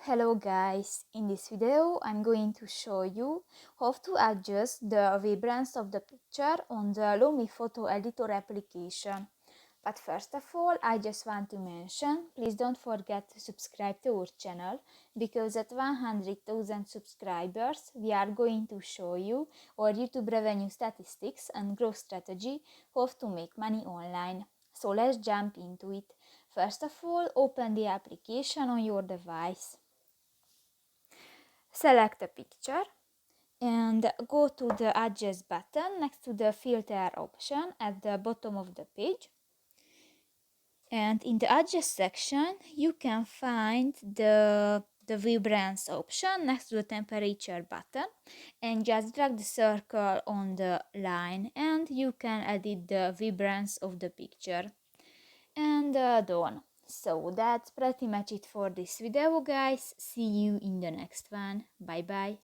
Hello guys, in this video I'm going to show you how to adjust the vibrance of the picture on the Lumii-Photo Editor application. But first of all, I just want to mention, please don't forget to subscribe to our channel, because at 100,000 subscribers we are going to show you our YouTube revenue statistics and growth strategy, how to make money online. So let's jump into it. First of all, open the application on your device. Select a picture and go to the Adjust button next to the Filter option at the bottom of the page. And in the Adjust section, you can find the vibrance option next to the temperature button, and just drag the circle on the line and you can edit the vibrance of the picture. And done. So that's pretty much it for this video, guys. See you in the next one. Bye bye.